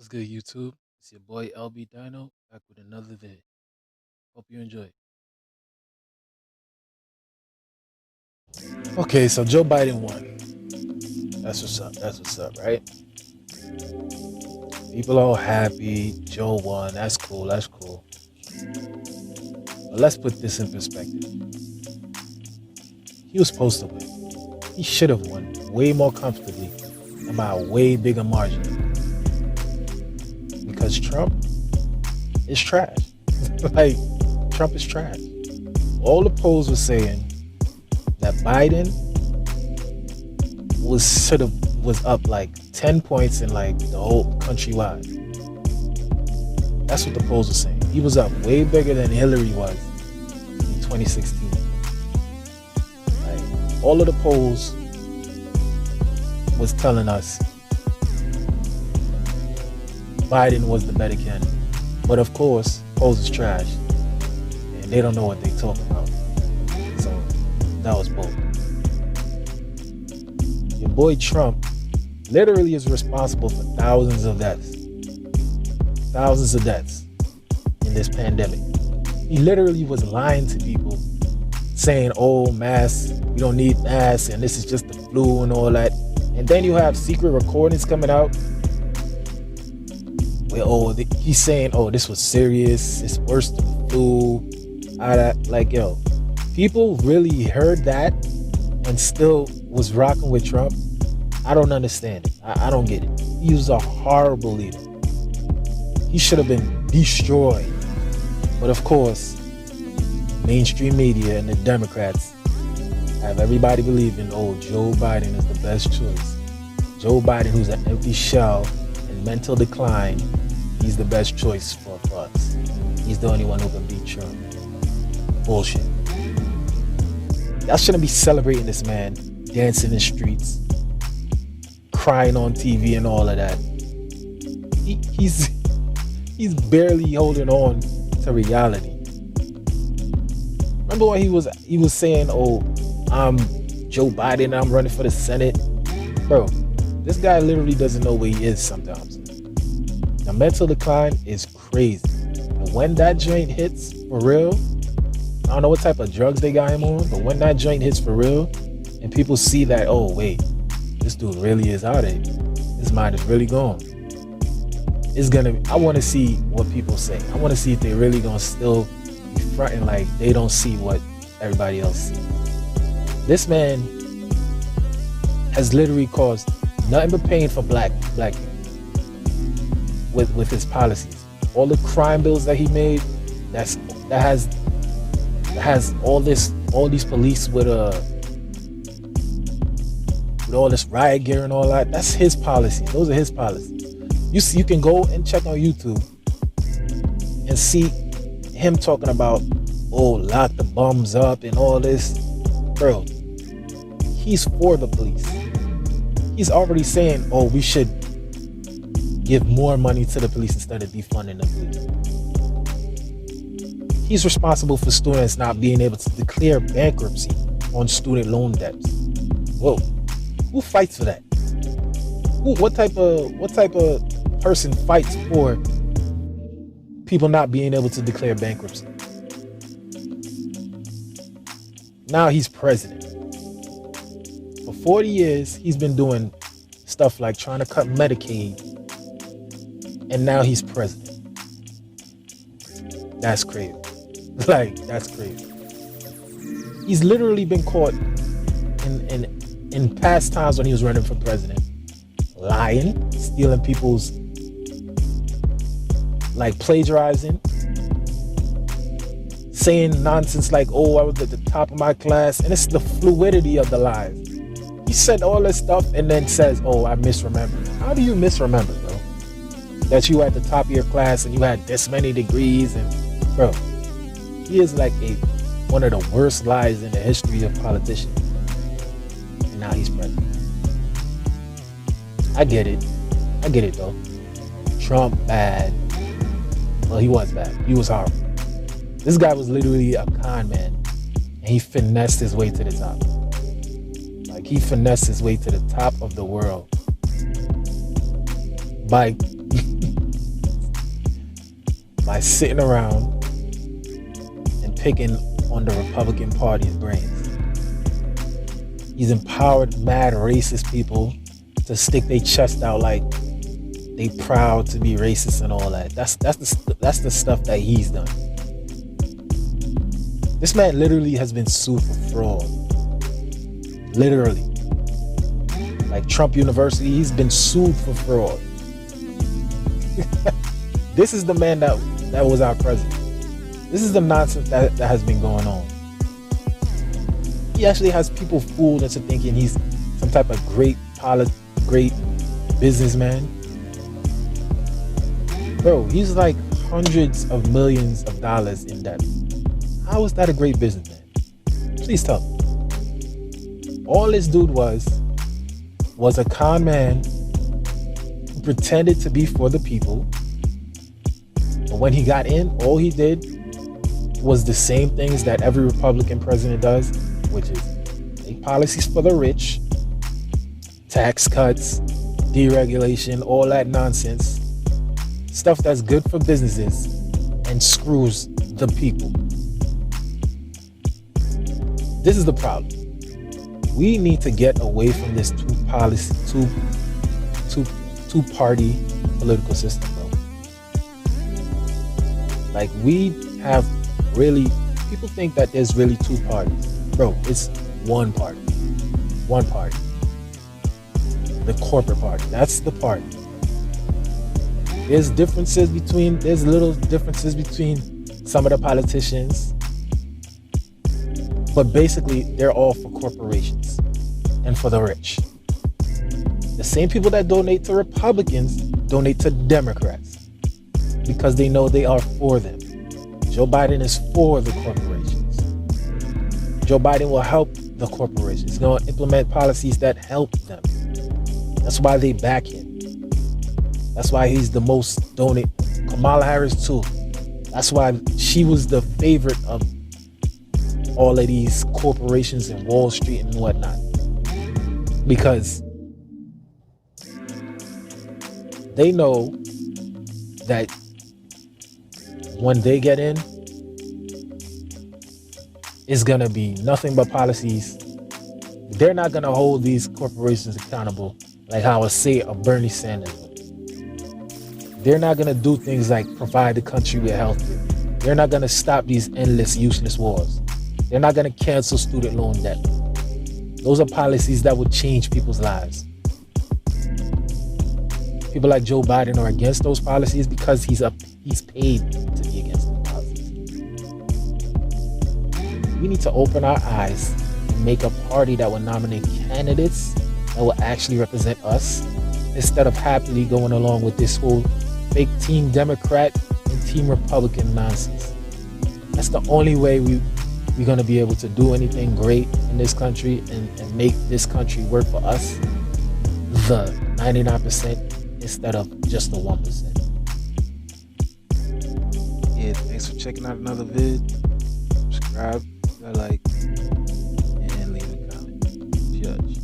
What's good, YouTube? It's your boy LB Dino back with another vid. Hope you enjoy. Okay, so Joe Biden won. That's what's up. That's what's up, right? People all happy. Joe won. That's cool. That's cool. But let's put this in perspective. He was supposed to win. He should have won way more comfortably and by a way bigger margin. Because Trump is trash. Like, Trump is trash. All the polls were saying that Biden was up like 10 points in like the whole countrywide. That's what the polls were saying. He was up way bigger than Hillary was in 2016. Like, all of the polls was telling us Biden was the better candidate. But of course, polls is trash. And they don't know what they talking about. So that was bull. Your boy Trump literally is responsible for thousands of deaths. Thousands of deaths in this pandemic. He literally was lying to people saying, oh, masks, we don't need masks, and this is just the flu and all that. And then you have secret recordings coming out where, he's saying, oh, this was serious, it's worse than the flu. Like, yo, people really heard that and still was rocking with Trump. I don't understand it. I don't get it. He was a horrible leader. He should have been destroyed. But of course, mainstream media and the Democrats have everybody believing, oh, Joe Biden is the best choice. Joe Biden, who's an empty shell and mental decline, he's the best choice for us. He's the only one who can beat Trump. Bullshit. Y'all shouldn't be celebrating this man, dancing in the streets, crying on TV and all of that. He's barely holding on to reality. Remember when he was saying, oh, I'm Joe Biden, I'm running for the Senate? Bro, this guy literally doesn't know where he is sometimes. The mental decline is crazy. And when that joint hits for real, I don't know what type of drugs they got him on, but when that joint hits for real, and people see that, oh wait, this dude really is out of it. His mind is really gone. I want to see what people say. I want to see if they really gonna still be fronting like they don't see what everybody else sees. This man has literally caused nothing but pain for black people with his policies. All the crime bills that he made, that has all these police with all this riot gear and all that. That's his policies. Those are his policies. You can go and check on YouTube and see him talking about, oh, lock the bums up and all this. Bro, he's for the police. He's already saying, oh, we should give more money to the police instead of defunding the police. He's responsible for students not being able to declare bankruptcy on student loan debts. Whoa, who fights for that? What type of person fights for people not being able to declare bankruptcy? Now he's president. For 40 years, he's been doing stuff like trying to cut Medicaid, and now he's president. That's crazy. Like, that's crazy. He's literally been caught in past times when he was running for president, lying, stealing people's, like, plagiarizing, saying nonsense like, oh, I was at the top of my class, and it's the fluidity of the lies. He said all this stuff and then says, oh, I misremembered. How do you misremember, bro? That you were at the top of your class and you had this many degrees, and bro, he is like one of the worst lies in the history of politicians. And now he's president. I get it though. Trump bad. Well, he was bad. He was horrible. This guy was literally a con man, and he finessed his way to the top. Like, he finessed his way to the top of the world by by sitting around and picking on the Republican Party's brains. He's empowered mad racist people to stick their chest out like they proud to be racist and all that. That's the stuff that he's done. This man literally has been sued for fraud. Literally. Like Trump University, he's been sued for fraud. This is the man that was our president. This is the nonsense that has been going on. He actually has people fooled into thinking he's some type of great businessman. Bro, he's like hundreds of millions of dollars in debt. How is that a great businessman? Please tell me. All this dude was a con man who pretended to be for the people. But when he got in, all he did was the same things that every Republican president does, which is make policies for the rich, tax cuts, deregulation, all that nonsense. Stuff that's good for businesses and screws the people. This is the problem. We need to get away from this two-party political system, bro. Like, we have really, people think that there's really two parties. Bro, it's one party. One party. The corporate party. That's the party. There's little differences between some of the politicians. But basically, they're all for corporations and for the rich. The same people that donate to Republicans donate to Democrats because they know they are for them. Joe Biden is for the corporations. Joe Biden will help the corporations. He's going to implement policies that help them. That's why they back him. That's why he's the most donated. Kamala Harris too. That's why she was the favorite of all of these corporations in Wall Street and whatnot. Because they know that when they get in, it's going to be nothing but policies. They're not going to hold these corporations accountable like how a Bernie Sanders would. They're not going to do things like provide the country with health care. They're not going to stop these endless, useless wars. They're not going to cancel student loan debt. Those are policies that would change people's lives. People like Joe Biden are against those policies because he's paid to be against those policies. We need to open our eyes and make a party that will nominate candidates that will actually represent us, instead of happily going along with this whole fake Team Democrat and Team Republican nonsense. That's the only way we're going to be able to do anything great in this country and make this country work for us, the 99% instead of just the 1%. Yeah, thanks for checking out another vid. Subscribe, like, and leave a comment. Judge.